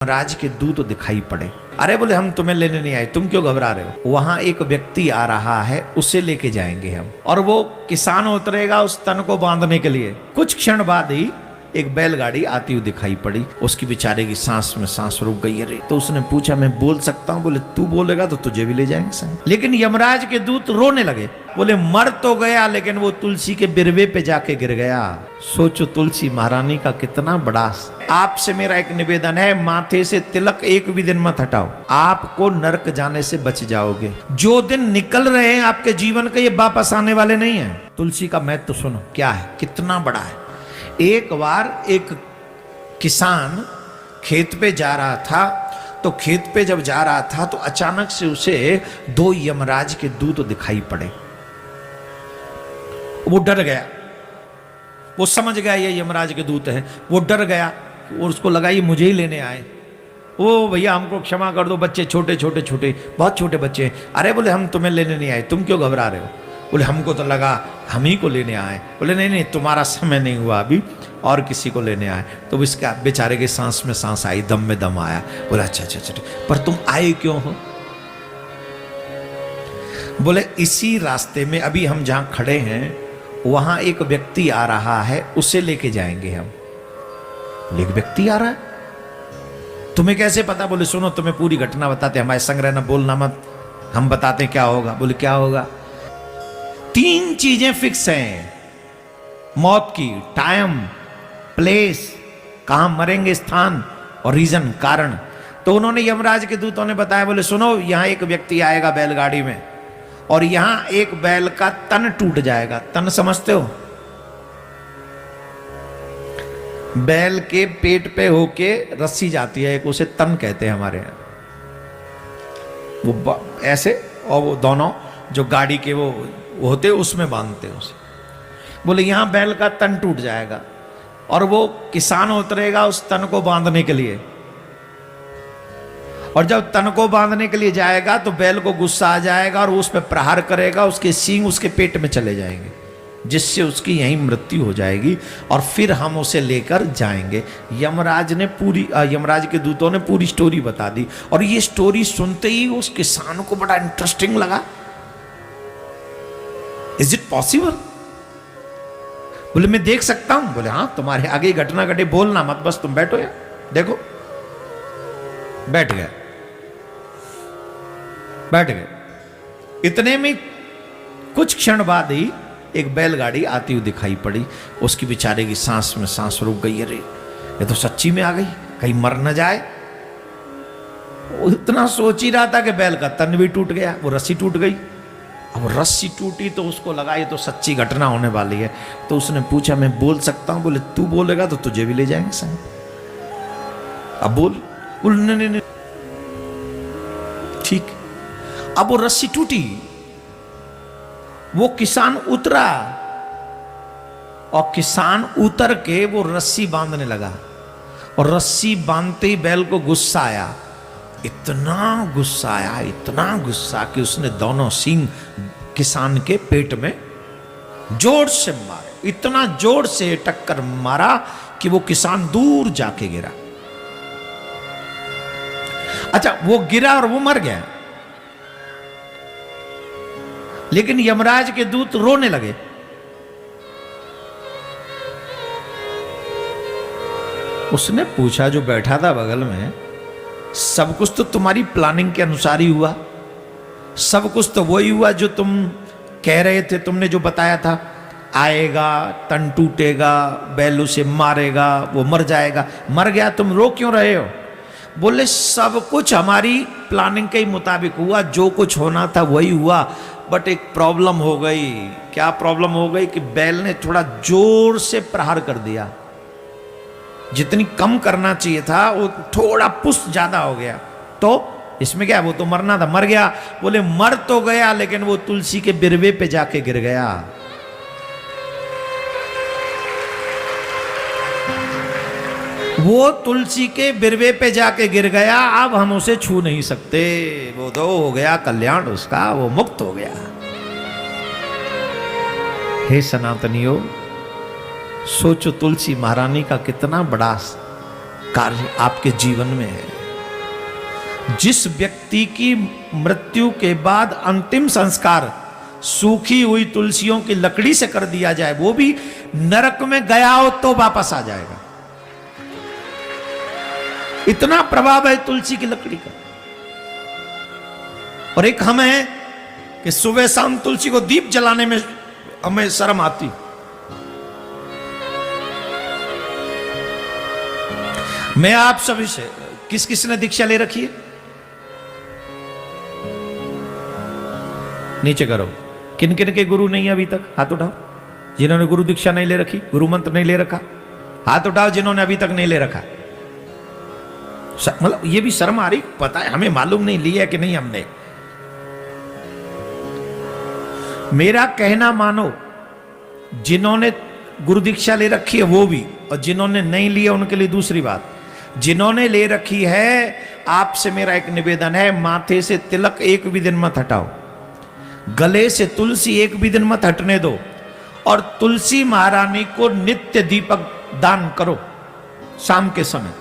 राज के दूत दिखाई पड़े। अरे बोले हम तुम्हें लेने नहीं आए, तुम क्यों घबरा रहे हो? वहां एक व्यक्ति आ रहा है, उसे लेके जाएंगे हम। और वो किसान उतरेगा उस तन को बांधने के लिए। कुछ क्षण बाद ही एक बैलगाड़ी आती हुई दिखाई पड़ी। उसकी बेचारे की सांस में सांस रुक गई। अरे तो उसने पूछा मैं बोल सकता हूँ? बोले तू बोलेगा तो तुझे भी ले जाएंगे संग। लेकिन यमराज के दूत रोने लगे। बोले मर तो गया लेकिन वो तुलसी के बिरवे पे जाके गिर गया। सोचो तुलसी महारानी का कितना बड़ा। आपसे मेरा एक निवेदन है, माथे से तिलक एक भी दिन मत हटाओ, आपको नरक जाने से बच जाओगे। जो दिन निकल रहे हैं आपके जीवन के, ये वापस आने वाले नहीं है। तुलसी का महत्व तो सुनो क्या है, कितना बड़ा है। एक बार एक किसान खेत पे जा रहा था, तो खेत पे जब जा रहा था तो अचानक से उसे दो यमराज के दूत दिखाई पड़े। वो डर गया, वो समझ गया ये यमराज के दूत हैं। वो डर गया और उसको लगा ये मुझे ही लेने आए। ओ भैया हमको क्षमा कर दो, बच्चे छोटे छोटे छोटे बहुत छोटे बच्चे हैं। अरे बोले हम तुम्हें लेने नहीं आए, तुम क्यों घबरा रहे हो? बोले हमको तो लगा हम ही को लेने आए। बोले नहीं नहीं तुम्हारा समय नहीं हुआ अभी, और किसी को लेने आए। तो इसका बेचारे के सांस में सांस आई, दम में दम आया। बोले अच्छा अच्छा अच्छा, पर तुम आए क्यों हो? बोले इसी रास्ते में अभी हम जहां खड़े हैं वहां एक व्यक्ति आ रहा है, उसे लेके जाएंगे हम। एक व्यक्ति आ रहा है, तुम्हें कैसे पता? बोले सुनो तुम्हें पूरी घटना बताते, हमारे संग रहना, बोलना मत, हम बताते क्या होगा। बोले क्या होगा? 3 चीजें फिक्स हैं मौत की, टाइम, प्लेस, कहां मरेंगे, स्थान, और रीजन, कारण। तो उन्होंने यमराज के दूतों ने बताया। बोले सुनो यहां एक व्यक्ति आएगा बैलगाड़ी में, और यहां एक बैल का तन टूट जाएगा। तन समझते हो? बैल के पेट पे होके रस्सी जाती है एक, उसे तन कहते हैं हमारे यहां। वो ऐसे, और वो दोनों जो गाड़ी के वो होते उसमें बांधते हैं उसे। बोले यहां बैल का तन टूट जाएगा और वो किसान उतरेगा उस तन को बांधने के लिए। और जब तन को बांधने के लिए जाएगा तो बैल को गुस्सा आ जाएगा और उस पर प्रहार करेगा, उसके सींग उसके पेट में चले जाएंगे, जिससे उसकी यहीं मृत्यु हो जाएगी। और फिर हम उसे लेकर जाएंगे। यमराज के दूतों ने पूरी स्टोरी बता दी। और ये स्टोरी सुनते ही उस किसान को बड़ा इंटरेस्टिंग लगा। Is it possible? बोले मैं देख सकता हूं। बोले हाँ तुम्हारे आगे घटना घटे, बोलना मत, बस तुम बैठो यार, देखो। बैठ गए, बैठ गए। इतने में कुछ क्षण बाद ही एक बैलगाड़ी आती हुई दिखाई पड़ी। उसकी बेचारे की सांस में सांस रुक गई। अरे ये तो सच्ची में आ गई, कहीं मर न जाए। वो इतना सोच ही रहा था कि बैल का तन भी टूट गया, वो रस्सी टूट गई। अब रस्सी टूटी तो उसको लगा ये तो सच्ची घटना होने वाली है। तो उसने पूछा मैं बोल सकता हूं? बोले तू बोलेगा तो तुझे भी ले जाएंगे संग। अब बोल। बोले नहीं, ठीक। अब वो रस्सी टूटी, वो किसान उतरा, और किसान उतर के वो रस्सी बांधने लगा। और रस्सी बांधते ही बैल को गुस्सा आया। इतना गुस्सा आया, इतना गुस्सा कि उसने दोनों सींग किसान के पेट में जोर से मारे। इतना जोर से टक्कर मारा कि वो किसान दूर जाके गिरा। अच्छा वो गिरा और वो मर गया। लेकिन यमराज के दूत रोने लगे। उसने पूछा जो बैठा था बगल में, सब कुछ तो तुम्हारी प्लानिंग के अनुसार ही हुआ, सब कुछ तो वही हुआ जो तुम कह रहे थे, तुमने जो बताया था। आएगा, तन टूटेगा, बैल उसे मारेगा, वो मर जाएगा। मर गया, तुम रो क्यों रहे हो? बोले सब कुछ हमारी प्लानिंग के ही मुताबिक हुआ, जो कुछ होना था वही हुआ। बट एक प्रॉब्लम हो गई। क्या प्रॉब्लम हो गई? कि बैल ने थोड़ा जोर से प्रहार कर दिया। जितनी कम करना चाहिए था वो थोड़ा पुश ज्यादा हो गया। तो इसमें क्या, वो तो मरना था, मर गया। बोले मर तो गया लेकिन वो तुलसी के बिरवे पे जाके गिर गया। वो तुलसी के बिरवे पे जाके गिर गया, अब हम उसे छू नहीं सकते। वो तो हो गया कल्याण उसका, वो मुक्त हो गया। हे सनातनियों, सोचो तुलसी महारानी का कितना बड़ा कार्य आपके जीवन में है। जिस व्यक्ति की मृत्यु के बाद अंतिम संस्कार सूखी हुई तुलसियों की लकड़ी से कर दिया जाए, वो भी नरक में गया हो तो वापस आ जाएगा। इतना प्रभाव है तुलसी की लकड़ी का। और एक हम है कि सुबह शाम तुलसी को दीप जलाने में हमें शर्म आती। मैं आप सभी से, किस किस ने दीक्षा ले रखी है? नीचे करो। किन किन के गुरु नहीं है अभी तक? हाथ उठाओ। जिन्होंने गुरु दीक्षा नहीं ले रखी, गुरु मंत्र नहीं ले रखा, हाथ उठाओ जिन्होंने अभी तक नहीं ले रखा। मतलब ये भी शर्म आ रही, पता है हमें मालूम नहीं लिया कि नहीं हमने। मेरा कहना मानो, जिन्होंने गुरु दीक्षा ले रखी है वो भी, और जिन्होंने नहीं लिया उनके लिए दूसरी बात। जिन्होंने ले रखी है, आपसे मेरा एक निवेदन है, माथे से तिलक एक भी दिन मत हटाओ, गले से तुलसी एक भी दिन मत हटने दो, और तुलसी महारानी को नित्य दीपक दान करो शाम के समय।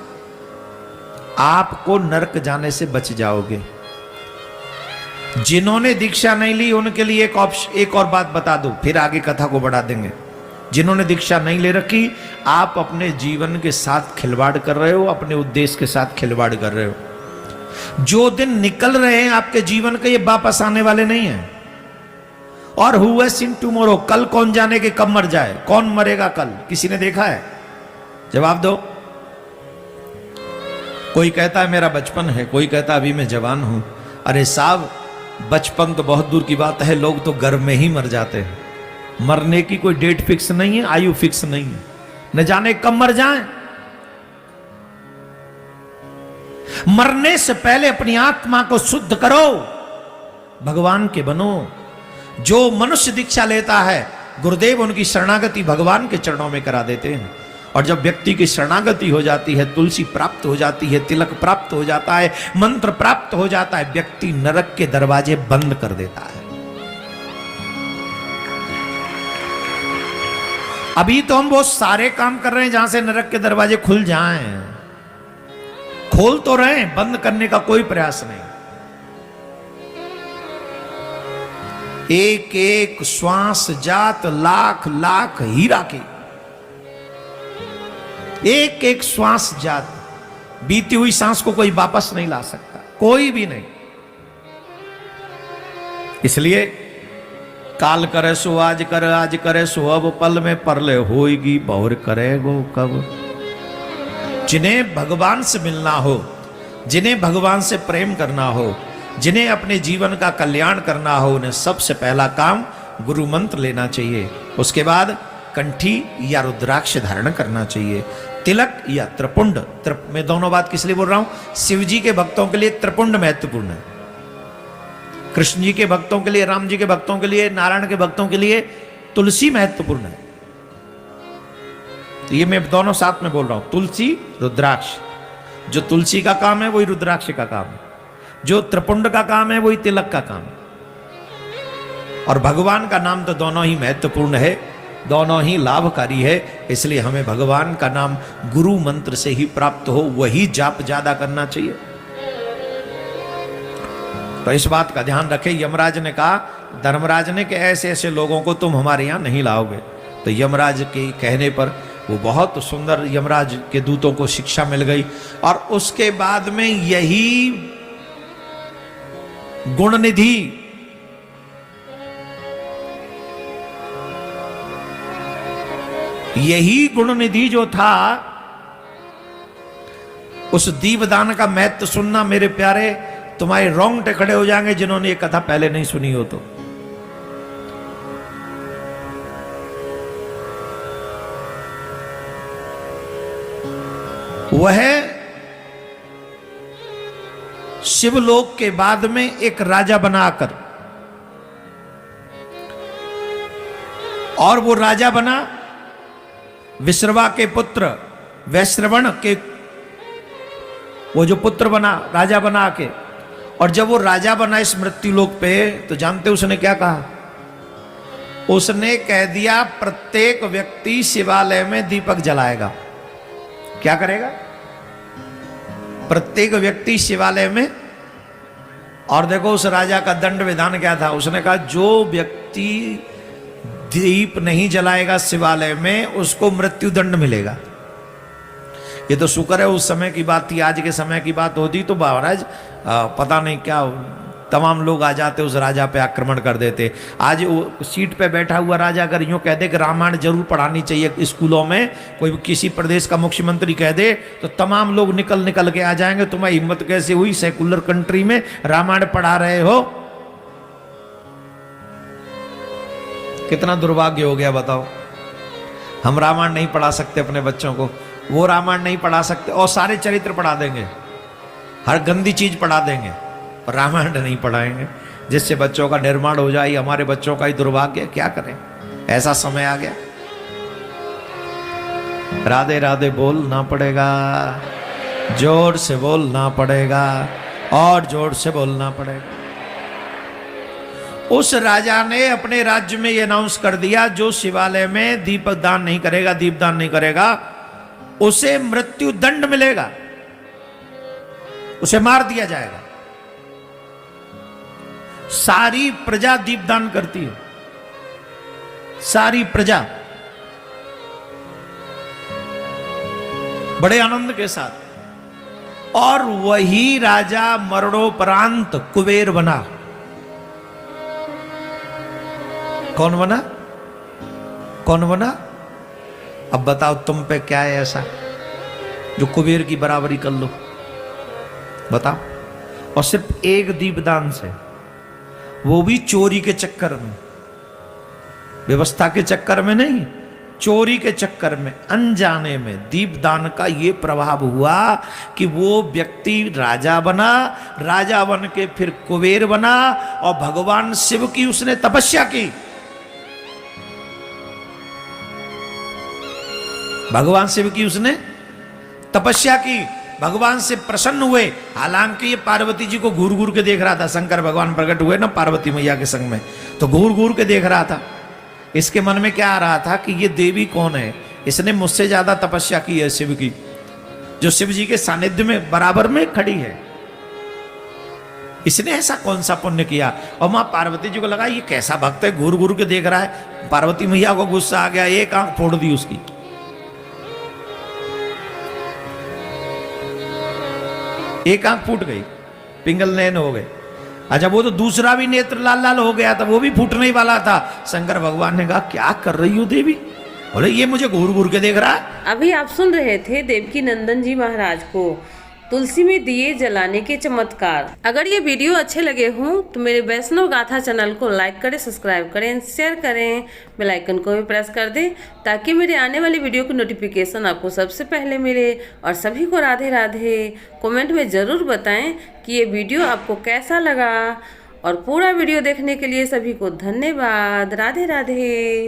आपको नरक जाने से बच जाओगे। जिन्होंने दीक्षा नहीं ली उनके लिए एक और बात बता दो, फिर आगे कथा को बढ़ा देंगे। जिन्होंने दीक्षा नहीं ले रखी, आप अपने जीवन के साथ खिलवाड़ कर रहे हो, अपने उद्देश्य के साथ खिलवाड़ कर रहे हो। जो दिन निकल रहे हैं आपके जीवन के, ये वापस आने वाले नहीं हैं। और हु हैज सीन टुमारो, कल कौन जाने के कब मर जाए, कौन मरेगा कल, किसी ने देखा है? जवाब दो। कोई कहता है मेरा बचपन है, कोई कहता है अभी मैं जवान हूं। अरे साहब, बचपन तो बहुत दूर की बात है, लोग तो गर्भ में ही मर जाते हैं। मरने की कोई डेट फिक्स नहीं है, आयु फिक्स नहीं है, न जाने कब मर जाएं। मरने से पहले अपनी आत्मा को शुद्ध करो, भगवान के बनो। जो मनुष्य दीक्षा लेता है, गुरुदेव उनकी शरणागति भगवान के चरणों में करा देते हैं। और जब व्यक्ति की शरणागति हो जाती है, तुलसी प्राप्त हो जाती है, तिलक प्राप्त हो जाता है, मंत्र प्राप्त हो जाता है, व्यक्ति नरक के दरवाजे बंद कर देता है। अभी तो हम बहुत सारे काम कर रहे हैं जहां से नरक के दरवाजे खुल जाएं। खोल तो रहे हैं, बंद करने का कोई प्रयास नहीं। एक एक श्वास जात लाख लाख हीरा की, एक एक श्वास जात। बीती हुई सांस को कोई वापस नहीं ला सकता, कोई भी नहीं। इसलिए काल करे सो आज करे, आज करे सो अब, पल में परले होएगी बहुर करेगो कब। जिन्हें भगवान से मिलना हो, जिन्हें भगवान से प्रेम करना हो, जिन्हें अपने जीवन का कल्याण करना हो, उन्हें सबसे पहला काम गुरु मंत्र लेना चाहिए। उसके बाद कंठी या रुद्राक्ष धारण करना चाहिए, तिलक या त्रिपुंड। मैं दोनों बात किस लिए बोल रहा हूं? शिव जी के भक्तों के लिए त्रिपुंड महत्वपूर्ण है, कृष्ण जी के भक्तों के लिए, राम जी के भक्तों के लिए, नारायण के भक्तों के लिए तुलसी महत्वपूर्ण है। तो ये मैं दोनों साथ में बोल रहा हूं, तुलसी रुद्राक्ष। जो तुलसी का काम है वही रुद्राक्ष का काम है, जो त्रिपुंड का काम है वही तिलक का काम है। और भगवान का नाम तो दोनों ही महत्वपूर्ण है, दोनों ही लाभकारी है। इसलिए हमें भगवान का नाम गुरु मंत्र से ही प्राप्त हो, वही जाप ज्यादा करना चाहिए। तो इस बात का ध्यान रखें। यमराज ने कहा, धर्मराज ने, कि ऐसे ऐसे लोगों को तुम हमारे यहां नहीं लाओगे। तो यमराज के कहने पर वो बहुत सुंदर यमराज के दूतों को शिक्षा मिल गई। और उसके बाद में यही गुणनिधि, यही गुणनिधि जो था, उस दीपदान का महत्व सुनना मेरे प्यारे, तुम्हारे रोंगटे खड़े हो जाएंगे जिन्होंने ये कथा पहले नहीं सुनी हो। तो वह शिवलोक के बाद में एक राजा बनाकर, और वो राजा बना विश्रवा के पुत्र वैश्रवण के, वो जो पुत्र बना राजा बना के। और जब वो राजा बना इस मृत्युलोक पे, तो जानते उसने क्या कहा? उसने कह दिया प्रत्येक व्यक्ति शिवालय में दीपक जलाएगा। क्या करेगा? प्रत्येक व्यक्ति शिवालय में। और देखो उस राजा का दंड विधान क्या था, उसने कहा जो व्यक्ति दीप नहीं जलाएगा शिवालय में उसको मृत्यु दंड मिलेगा। ये तो शुक्र है उस समय की बात थी, आज के समय की बात होती तो महाराज पता नहीं क्या तमाम लोग आ जाते उस राजा पे आक्रमण कर देते। आज वो सीट पे बैठा हुआ राजा अगर यूँ कह दे कि रामायण जरूर पढ़ानी चाहिए स्कूलों में, कोई किसी प्रदेश का मुख्यमंत्री कह दे तो तमाम लोग निकल निकल के आ जाएंगे। तुम्हें हिम्मत कैसे हुई सेकुलर कंट्री में रामायण पढ़ा रहे हो? कितना दुर्भाग्य हो गया बताओ। हम रामायण नहीं पढ़ा सकते अपने बच्चों को, वो रामायण नहीं पढ़ा सकते और सारे चरित्र पढ़ा देंगे, हर गंदी चीज पढ़ा देंगे, पर रामायण नहीं पढ़ाएंगे, जिससे बच्चों का निर्माण हो जाए। हमारे बच्चों का ही दुर्भाग्य, क्या करें, ऐसा समय आ गया। राधे राधे बोलना पड़ेगा, जोर से बोलना पड़ेगा और जोर से बोलना पड़ेगा। उस राजा ने अपने राज्य में यह अनाउंस कर दिया जो शिवालय में दीपदान नहीं करेगा, दीपदान नहीं करेगा, उसे मृत्यु दंड मिलेगा, उसे मार दिया जाएगा। सारी प्रजा दीपदान करती है, सारी प्रजा बड़े आनंद के साथ। और वही राजा मरणोपरांत कुबेर बना। कौन बना? कौन बना? अब बताओ तुम पे क्या है ऐसा जो कुबेर की बराबरी कर लो? बताओ। और सिर्फ एक दीपदान से, वो भी चोरी के चक्कर में, व्यवस्था के चक्कर में नहीं, चोरी के चक्कर में, अनजाने में दीपदान का ये प्रभाव हुआ कि वो व्यक्ति राजा बना, राजा बन के फिर कुबेर बना और भगवान शिव की उसने तपस्या की। भगवान शिव की उसने तपस्या की, भगवान से प्रसन्न हुए। हालांकि ये पार्वती जी को घूर घूर के देख रहा था, शंकर भगवान प्रकट हुए ना पार्वती मैया के संग में, तो घूर घूर के देख रहा था। इसके मन में क्या आ रहा था कि ये देवी कौन है, इसने मुझसे ज्यादा तपस्या की है शिव की, जो शिव जी के सानिध्य में बराबर में खड़ी है, इसने ऐसा कौन सा पुण्य किया। और मां पार्वती जी को लगा ये कैसा भक्त है, घूर घूर के देख रहा है। पार्वती मैया को गुस्सा आ गया, एक आंख फोड़ दी उसकी। एक आंख फूट गई, पिंगल नयन हो गए। अच्छा वो तो दूसरा भी नेत्र लाल लाल हो गया था, वो भी फूटने ही वाला था। शंकर भगवान ने कहा क्या कर रही हो देवी? बोले ये मुझे घूर घूर के देख रहा है। अभी आप सुन रहे थे देवकी नंदन जी महाराज को तुलसी में दिए जलाने के चमत्कार। अगर ये वीडियो अच्छे लगे हों तो मेरे वैष्णव गाथा चैनल को लाइक करें, सब्सक्राइब करें, शेयर करें, बेल आइकन को भी प्रेस कर दें ताकि मेरे आने वाली वीडियो की नोटिफिकेशन आपको सबसे पहले मिले। और सभी को राधे राधे। कमेंट में ज़रूर बताएं कि ये वीडियो आपको कैसा लगा। और पूरा वीडियो देखने के लिए सभी को धन्यवाद। राधे राधे।